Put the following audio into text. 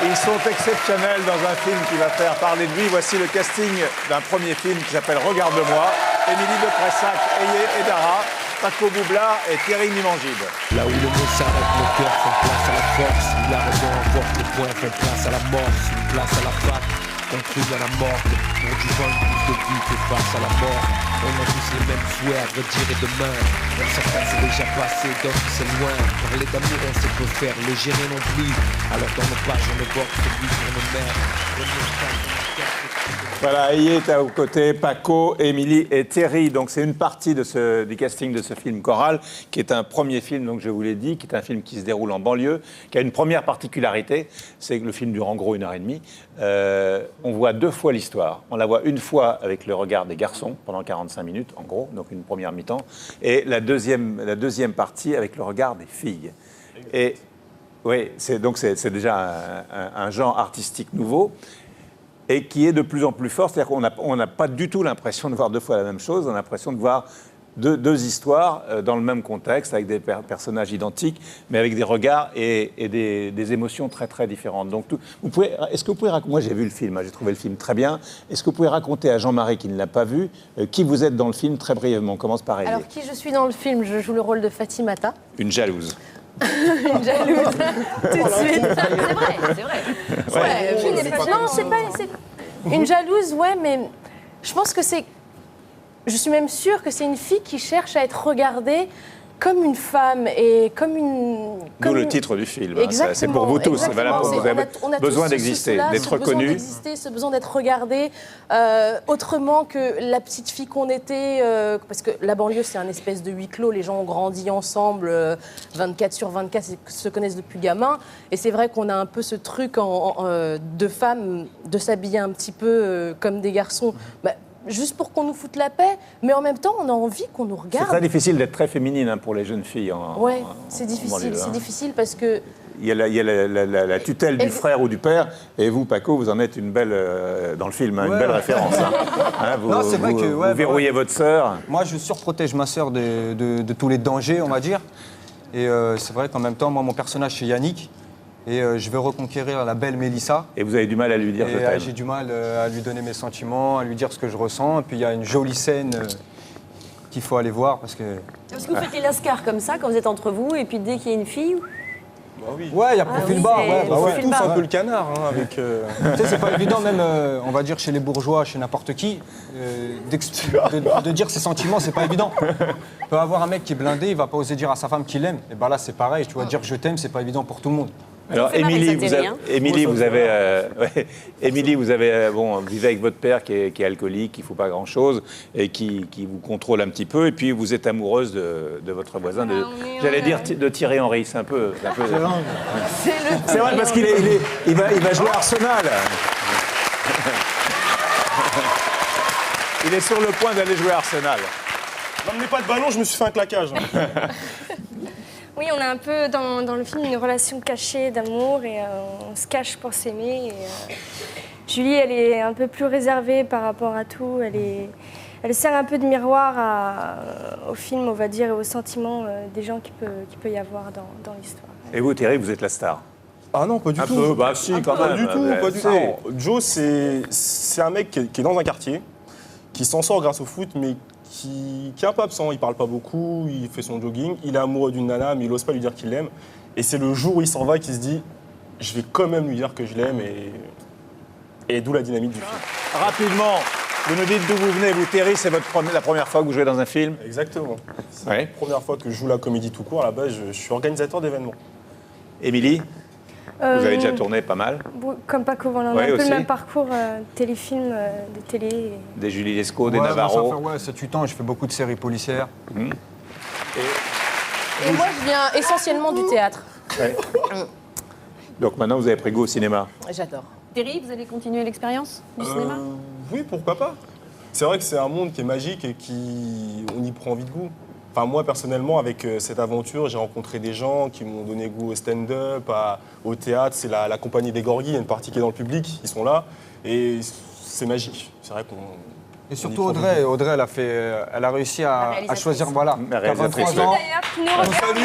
Ils sont exceptionnels dans un film qui va faire parler de lui. Voici le casting d'un premier film qui s'appelle Regarde-moi. Émilie de Pressac, Aye Edara, Paco Boublard et Thierry Nimangide. Là où le mot s'arrête, mon cœur fait place à la force. Où la raison emporte, le point fait place à la mort. Une place à la fac, construit à la mort. Pour du vent, une plus de vie fait face à la mort. On a tous les mêmes souhaits, à vrai dire, et demain. Pour certains c'est déjà passé, d'autres c'est loin. Parler d'amour on sait peu faire, le gérer non plus. Alors dans nos pages on évoque celui pour nos mères. Voilà, Aye est à vos côtés, Paco, Émilie et Thierry. Donc c'est une partie du casting de ce film choral, qui est un premier film, donc je vous l'ai dit, qui est un film qui se déroule en banlieue, qui a une première particularité, c'est que le film dure en gros 1h30. On voit 2 fois l'histoire. On la voit une fois avec le regard des garçons, pendant 45 minutes, en gros, donc une première mi-temps, et la deuxième partie avec le regard des filles. Et oui, c'est déjà un genre artistique nouveau. Et qui est de plus en plus fort. C'est-à-dire qu'on n'a pas du tout l'impression de voir 2 fois la même chose. On a l'impression de voir deux histoires dans le même contexte, avec des personnages identiques, mais avec des regards et des émotions très, très différentes. Donc, est-ce que vous pouvez raconter... Moi, j'ai vu le film, j'ai trouvé le film très bien. Est-ce que vous pouvez raconter à Jean-Marie, qui ne l'a pas vu, qui vous êtes dans le film, très brièvement? On commence par elle. Alors, qui je suis dans le film? Je joue le rôle de Fatimata. Une jalouse. Une jalouse, tout de suite. C'est vrai. Non, c'est pas... Une jalouse, ouais, mais je pense que c'est... Je suis même sûre que c'est une fille qui cherche à être regardée comme une femme et comme une... D'où le titre du film. Exactement. C'est pour vous tous. C'est valable pour vous. Vous avez besoin d'exister, d'être reconnu. Ce besoin d'être regardé autrement que la petite fille qu'on était. Parce que la banlieue, c'est un espèce de huis clos. Les gens ont grandi ensemble, 24/24, se connaissent depuis gamin. Et c'est vrai qu'on a un peu ce truc de femmes, de s'habiller un petit peu comme des garçons. Juste pour qu'on nous foute la paix, mais en même temps, on a envie qu'on nous regarde. C'est très difficile d'être très féminine pour les jeunes filles. Ouais, c'est difficile. C'est difficile parce que... Il y a la tutelle du frère ou du père, et vous, Paco, vous en êtes une belle, dans le film, une belle référence. Vous verrouillez votre sœur. Moi, je surprotège ma sœur de tous les dangers, on va dire. Et c'est vrai qu'en même temps, moi, mon personnage, c'est Yannick. Et je vais reconquérir la belle Mélissa. Et vous avez du mal à lui dire je t'aime. J'ai du mal à lui donner mes sentiments, à lui dire ce que je ressens. Et puis il y a une jolie scène qu'il faut aller voir parce que... Est-ce que vous faites les lascars comme ça quand vous êtes entre vous et puis dès qu'il y a une fille... Bah oui. Ouais, il y a profil bas. On fait tous un peu le canard. Avec, Tu sais, c'est pas évident, même, on va dire, chez les bourgeois, chez n'importe qui, de dire ses sentiments, c'est pas évident. On peut avoir un mec qui est blindé, il va pas oser dire à sa femme qu'il l'aime. Et ben là, c'est pareil, tu vois, dire je t'aime, c'est pas évident pour tout le monde. Alors, Émilie, vous vivez avec votre père qui est alcoolique, qui ne fout pas grand-chose et qui vous contrôle un petit peu. Et puis, vous êtes amoureuse de votre voisin, j'allais dire de Thierry Henry. C'est un peu... C'est vrai, parce qu'il va jouer à Arsenal. Il est sur le point d'aller jouer à Arsenal. n'emmenez pas de ballon, je me suis fait un claquage. Oui, on a un peu dans le film une relation cachée d'amour et on se cache pour s'aimer. Julie, elle est un peu plus réservée par rapport à tout. Elle sert un peu de miroir au film, on va dire, et aux sentiments des gens qu'il peut y avoir dans l'histoire. Et vous, Thierry, vous êtes la star? Ah non, pas du tout. Peu, bah si, quand même. Pas du tout. Joe, c'est un mec qui est dans un quartier, qui s'en sort grâce au foot, mais qui est un peu absent. Il parle pas beaucoup, il fait son jogging, il est amoureux d'une nana, mais il n'ose pas lui dire qu'il l'aime. Et c'est le jour où il s'en va qu'il se dit « je vais quand même lui dire que je l'aime » et d'où la dynamique du film. Rapidement, vous nous dites d'où vous venez. Vous, Thierry, c'est la première fois que vous jouez dans un film? Exactement. C'est Ouais. la première fois que je joue la comédie tout court. À la base, je suis organisateur d'événements. Émilie, vous avez déjà tourné pas mal? Comme Paco, voilà, on a un peu le même parcours, téléfilm, de télé. Des Julie Lescaut, des Navarro. Ça fait 7-8 ans, je fais beaucoup de séries policières. Et moi, je viens essentiellement du théâtre. Ouais. Donc maintenant, vous avez pris goût au cinéma? J'adore. Thierry, vous allez continuer l'expérience du cinéma? Oui, pourquoi pas. C'est vrai que c'est un monde qui est magique et on y prend vite goût. Enfin, moi, personnellement, avec cette aventure, j'ai rencontré des gens qui m'ont donné goût au stand-up, au théâtre. C'est la compagnie des Gorgis, il y a une partie qui est dans le public, ils sont là. Et c'est magique. C'est vrai qu'on... Et surtout Audrey, elle a réussi à choisir, voilà, La à 23 réalisatrice, ans. D'ailleurs, qui nous regarde.